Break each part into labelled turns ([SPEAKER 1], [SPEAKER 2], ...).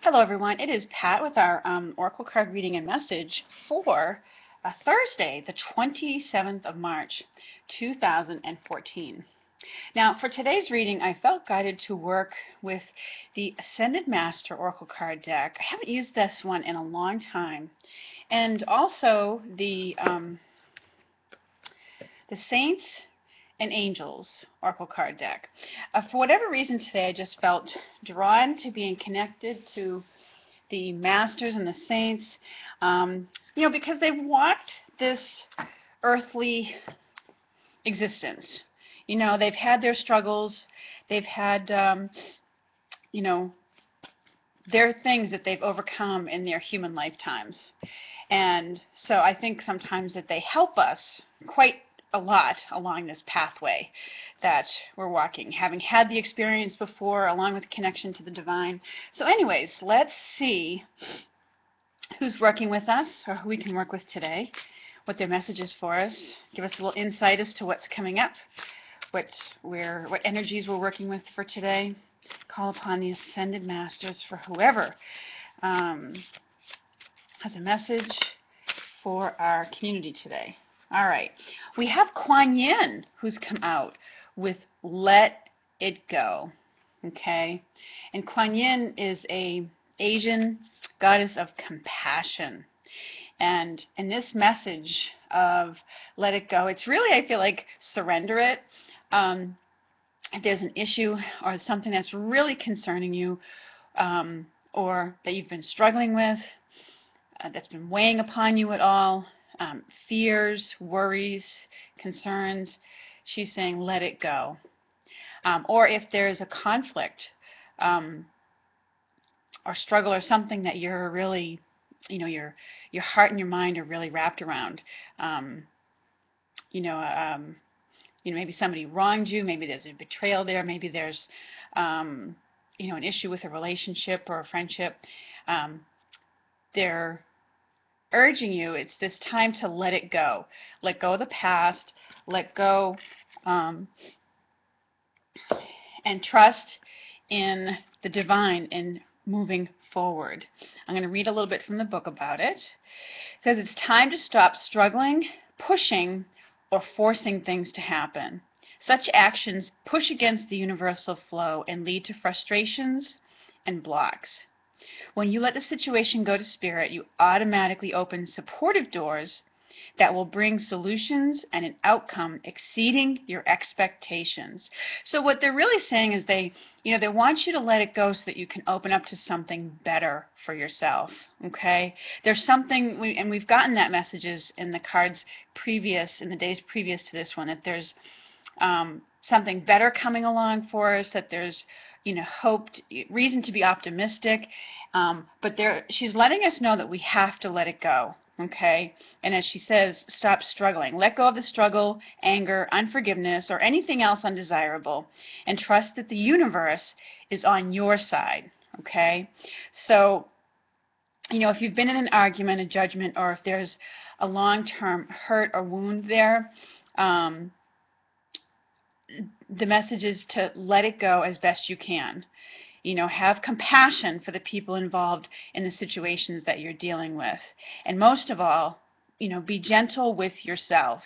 [SPEAKER 1] Hello everyone, it is Pat with our Oracle card reading and message for Thursday, the 27th of March, 2014. Now for today's reading, I felt guided to work with the Ascended Master Oracle card deck. I haven't used this one in a long time. And also the Saints and Angels Oracle card deck. For whatever reason today, I just felt drawn to being connected to the Masters and the Saints, because they've walked this earthly existence. They've had their struggles, they've had, their things that they've overcome in their human lifetimes. And so I think sometimes that they help us quite a lot along this pathway that we're walking, having had the experience before, along with connection to the divine. So anyways, let's see who's working with us, or who we can work with today, what their message is for us, give us a little insight as to what's coming up, what energies we're working with for today. Call upon the Ascended Masters for whoever has a message for our community today. All right, we have Quan who's come out with Let It Go, okay? And Quan is a Asian goddess of compassion. And in this message of let it go, it's really, I feel like, surrender it. If there's an issue or something that's really concerning you, or that you've been struggling with, that's been weighing upon you at all, fears, worries, concerns, she's saying let it go. Or if there's a conflict or struggle or something that you're really, your heart and your mind are really wrapped around, maybe somebody wronged you, maybe there's a betrayal there, maybe there's an issue with a relationship or a friendship. They're urging you, it's this time to let it go. Let go of the past, let go, and trust in the divine in moving forward. I'm going to read a little bit from the book about it. It says it's time to stop struggling, pushing, or forcing things to happen. Such actions push against the universal flow and lead to frustrations and blocks. When you let the situation go to spirit, you automatically open supportive doors that will bring solutions and an outcome exceeding your expectations. So what they're really saying is they want you to let it go so that you can open up to something better for yourself, okay? There's something, and we've gotten that messages in the cards previous, in the days previous to this one, that there's something better coming along for us, that there's hope, reason to be optimistic, but she's letting us know that we have to let it go, okay? And as she says, stop struggling. Let go of the struggle, anger, unforgiveness, or anything else undesirable, and trust that the universe is on your side, okay? So, if you've been in an argument, a judgment, or if there's a long-term hurt or wound there, the message is to let it go as best you can. Have compassion for the people involved in the situations that you're dealing with. And most of all, be gentle with yourself,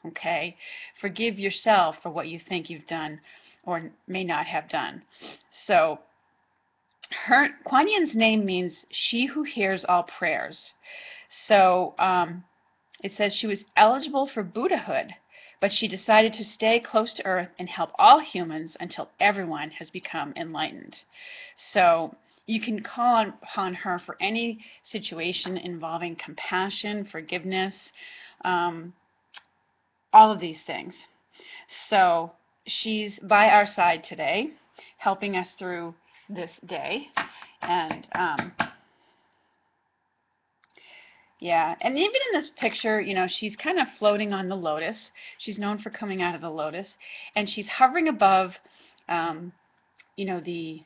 [SPEAKER 1] okay? Forgive yourself for what you think you've done or may not have done. So, Quan Yin's name means she who hears all prayers. So, it says she was eligible for Buddhahood, but she decided to stay close to Earth and help all humans until everyone has become enlightened. So you can call upon her for any situation involving compassion, forgiveness, all of these things. So she's by our side today, helping us through this day. And yeah, and even in this picture, she's kind of floating on the lotus. She's known for coming out of the lotus, and she's hovering above, the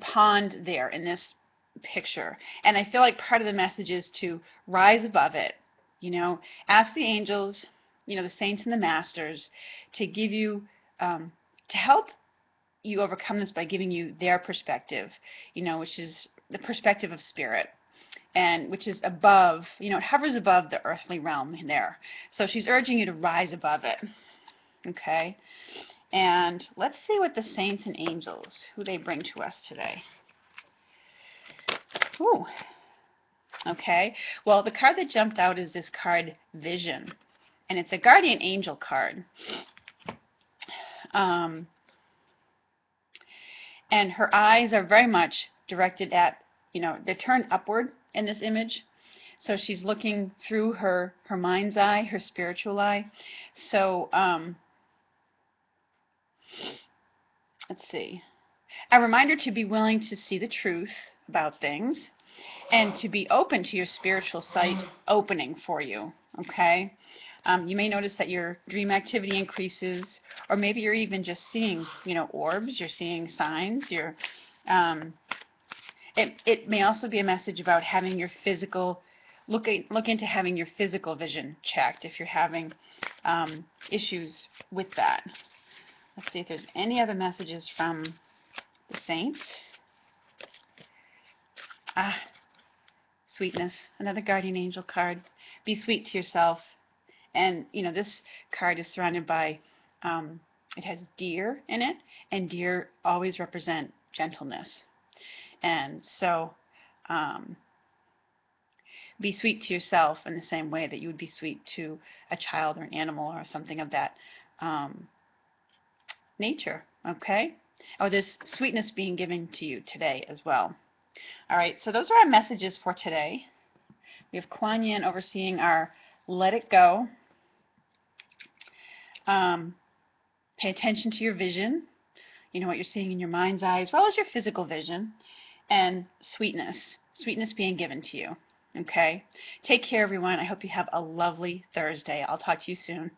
[SPEAKER 1] pond there in this picture. And I feel like part of the message is to rise above it. Ask the angels, the saints and the masters, to give you, to help, you overcome this by giving you their perspective, which is the perspective of spirit, and which is above, it hovers above the earthly realm in there. So she's urging you to rise above it. Okay? And let's see what the saints and angels, who they bring to us today. Ooh. Okay. Well, the card that jumped out is this card, Vision. And it's a guardian angel card. And her eyes are very much directed at, they're turned upward in this image. So she's looking through her mind's eye, her spiritual eye. So, let's see. A reminder to be willing to see the truth about things and to be open to your spiritual sight opening for you, okay? You may notice that your dream activity increases, or maybe you're even just seeing, orbs, you're seeing signs, it may also be a message about having your physical, look into having your physical vision checked if you're having issues with that. Let's see if there's any other messages from the saints. Sweetness, another guardian angel card. Be sweet to yourself. And, this card is surrounded by, it has deer in it, and deer always represent gentleness. And so, be sweet to yourself in the same way that you would be sweet to a child or an animal or something of that nature, okay? Or this sweetness being given to you today as well. All right, so those are our messages for today. We have Quan Yin overseeing our Let It Go. Pay attention to your vision, what you're seeing in your mind's eye, as well as your physical vision, and sweetness being given to you, okay? Take care, everyone. I hope you have a lovely Thursday. I'll talk to you soon.